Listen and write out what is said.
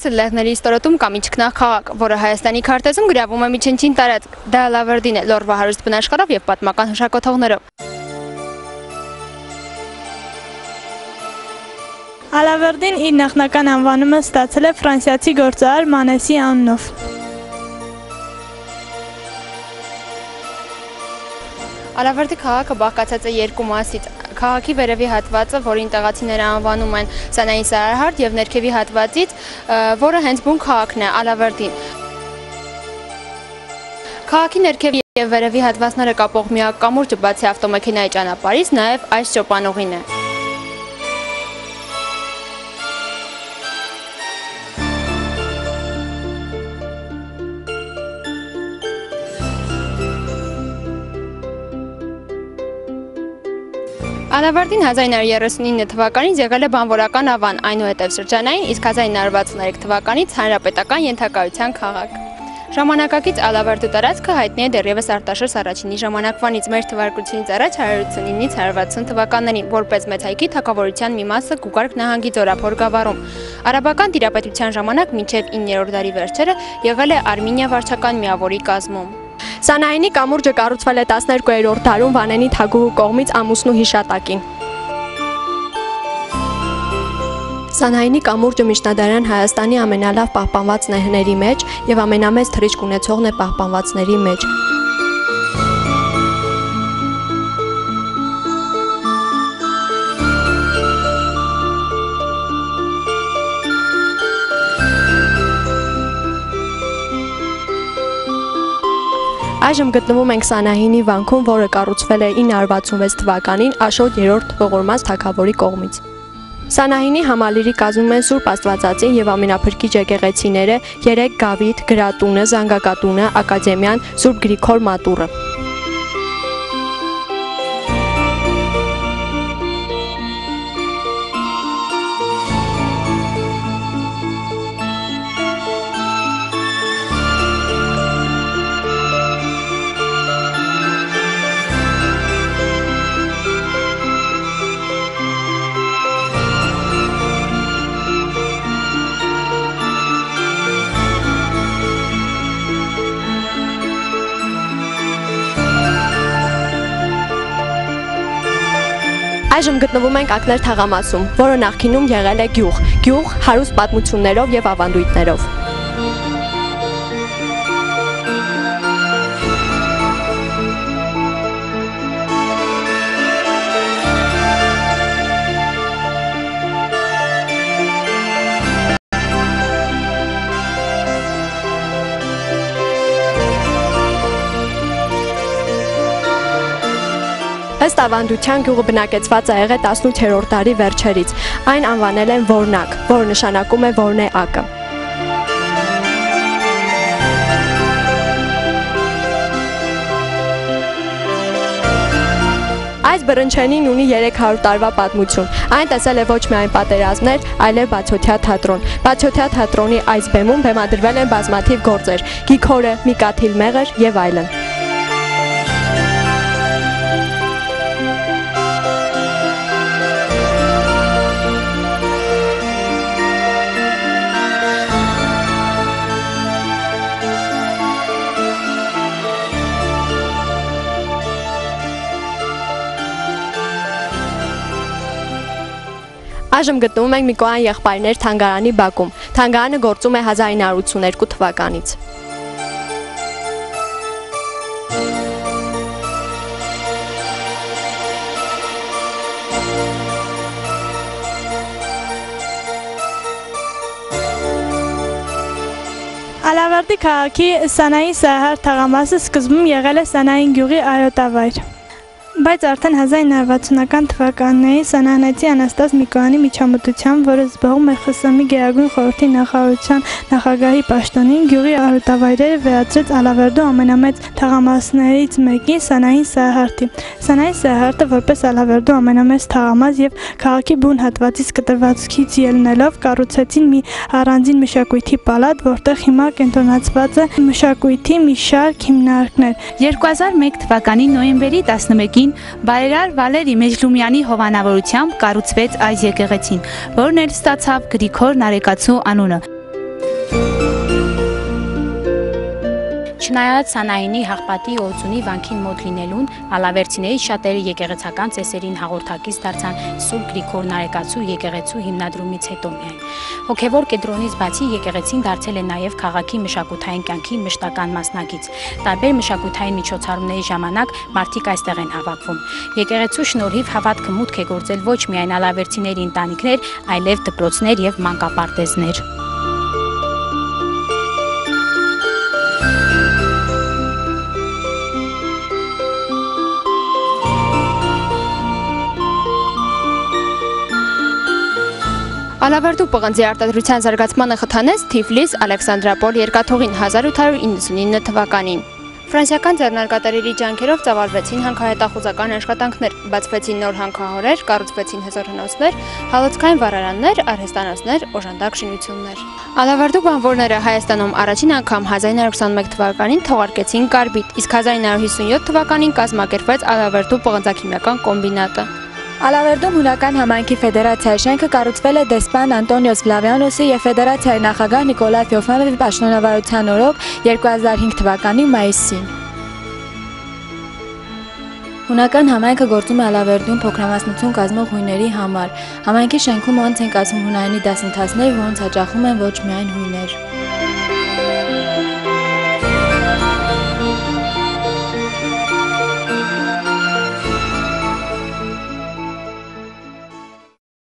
Բարձր լեռների ստորոտում կա միջքնաղ քաղաք, որը Հայաստանի քարտեզում գրավում է միջնչին տարածք, դա Ալավերդին է լորվա հարուստ բնաշխարհով եւ պատմական հուշակոթողներով։ Ալավերդին իր նախնական անվանումը ստացել է ֆրանսիացի գործարար Մանեսի անունով։ Ալավերդի քաղաքը բաղկացած է երկու մասից։ Քաղաքի վերևի հատվածը, որին տեղացիները անվանում են Սանայի Սարահարթ, եւ ներքևի հատվածից, որը հենց բուն քաղաքն է Ալավերդին։ Քաղաքի ներքևի եւ վերևի հատվածները կապող միակ կամուրջը բացի ավտոմեքենայի ճանապարհից նաեւ այս ճոպանուղին է։ Ալավերդին 1939 թվականից եղել է բանվորական ավան, այնուհետև շրջանային, իսկ 1963 թվականից հանրապետական ենթակայության քաղաք։ Ժամանակակից Ալավերդու տարածքը հայտնի է դեռևս Արտաշես առաջինի ժամանակվանից մեր թվարկությունից առաջ 159-ից 160 թվականներին, որպես մեծ հայքի թագավորության մի մասը Գուգարք նահանգի Ձորափոր գավառում։ Արաբական տիրապետության ժամանակ մինչև 9-րդ դարի վերջերը եղել է Արմինիա վարչական միավորի կազմում։ Սանայինի կամուրջը կառուցվել է 12-րդ դարում Վանենի թագուհու կողմից ամուսնու հիշատակին։ Սանայինի կամուրջը միջնադարյան Հայաստանի ամենալավ պահպանված նեհների մեջ եւ ամենամեծ թռիչք ունեցողն է պահպանվածների մեջ։ Այժմ գտնվում ենք Սանայինի վանքում, որը կառուցվել է 966 թվականին Աշոտ 3-րդ ողորմած թագավորի կողմից։ Սանայինի համալիրի կազմում են Սուրբ Աստվածածին եւ ամենափրկիչ եկեղեցիները, 3 գավիթ, գրատունը, զանգակատունը, ակադեմիան, Սուրբ Գրիգոր մատուռը։ Այժմ գտնվում ենք Ակներ թաղամասում, որը նախկինում եղել է գյուղ հարուստ պատմություններով եւ ավանդույթներով։ Ըստ ավանդության գյուղը բնակեցված է եղել 18-րդ դարի վերջերից։ Այն անվանել են Որնակ, որը նշանակում է Որնե ակը։ Այս բռնչենին ունի 300 տարվա պատմություն։ Այն տեսել է ոչ միայն պատերազմներ, այլև բացօթյա թատրոն։ Բացօթյա թատրոնի այս բեմում բեմադրվել են բազմաթիվ գործեր՝ Գիգորը, Միկաթիլ Մեղր եւ այլն։ Այժմ գտնվում ենք Միկոյան եղբայրներ թանգարանի բակում։ Թանգարանը գործում է 1982 թվականից։ Ալավերդի քաղաքի Սանայի Սարահարթ թաղամասը սկզբում եղել է Սանային գյուղի այոտավայր։ Բայց արդեն 1960-ական թվականներին Սանահնեցի Անաստաս Միկոյանի միջամտությամբ, որը զբաղվում է ԽՍՀՄ Գերագույն խորհրդի նախարարության նախագահի պաշտոնին, գյուղի այոտավայրերը վերածրեց Ալավերդու ամենամեծ թաղամասներից մեկին Սանային Սարահարթի։ Սանայի Սարահարթը որպես Ալավերդու ամենամեծ թաղամաս եւ քաղաքի բուն հատվածից կտրվածքից ելնելով կառուցեցին մի առանձին մշակույթի պալատ, որտեղ հիմա կենտրոնացված է մշակույթի մի շարք հիմնարկներ։ 2001 թվականի նոյեմբերի 11-ին Բայրար Վալերի Մեջլումյանի հովանավորությամբ կառուցվեց այս եկեղեցին, որն էլ ստացավ Գրիգոր Նարեկացու անունը։ Չնայած Սանահինի հաղպատի օծունի վանքին մոտ լինելուն, ալավերցիներից շատերը եկեղեցական ծեսերին հաղորդակից դարձան Սուրբ Գրիգոր Նարեկացու եկեղեցու հիմնադրումից հետո միայն։ Հոգևոր կենտրոնից բացի եկեղեցին դարձել է նաև քաղաքի մշակութային կյանքի մշտական մասնակից։ Տարբեր մշակութային միջոցառումների ժամանակ մարդիկ այստեղ են հավաքվում։ Եկեղեցու շնորհիվ հավատքը մուտք է գործել ոչ միայն ալավերցիների ընտանիքներ, այլև դպրոցներ եւ մանկապարտեզներ։ Ալավերդու պղնձի արտադրության զարգացմանը խթանեց Թիֆլիս Ալեքսանդրապոլ երկաթուղին 1899 թվականին։ Ֆրանսիական ձեռնարկատերերի ջանքերով ծավալվեցին հանքահետախուզական աշխատանքներ, բացվեցին նոր հանքահորեր, կառուցվեցին հզոր հնոցներ, հալոցքային վառարաններ, արհեստանոցներ, օժանդակ շինություններ։ Ալավերդու բանվորները Հայաստանում առաջին անգամ 1921 թվականին թողարկեցին կարբիդ, իսկ 1957 թվականին կազմակերպվեց Ալավերդու պղնձաքիմիական կոմբինատը։ Ալավերդում հունական համայնքի ֆեդերացիայի շենքը կառուցվել է դեսպան Անտոնիոս Վլավիանոսի եւ ֆեդերացիայի նախագահ Նիկոլա Թեոֆանովի պաշտոնավարության օրոք 2005 թվականի մայիսին։ Հունական համայնքը գործում է Ալավերդում փոքրամասնություն կազմող հույների համար։ Համայնքի շենքում ոնց են կազմում հունայինի դասընթացներ, ոնց հաճախում են ոչ միայն հույներ։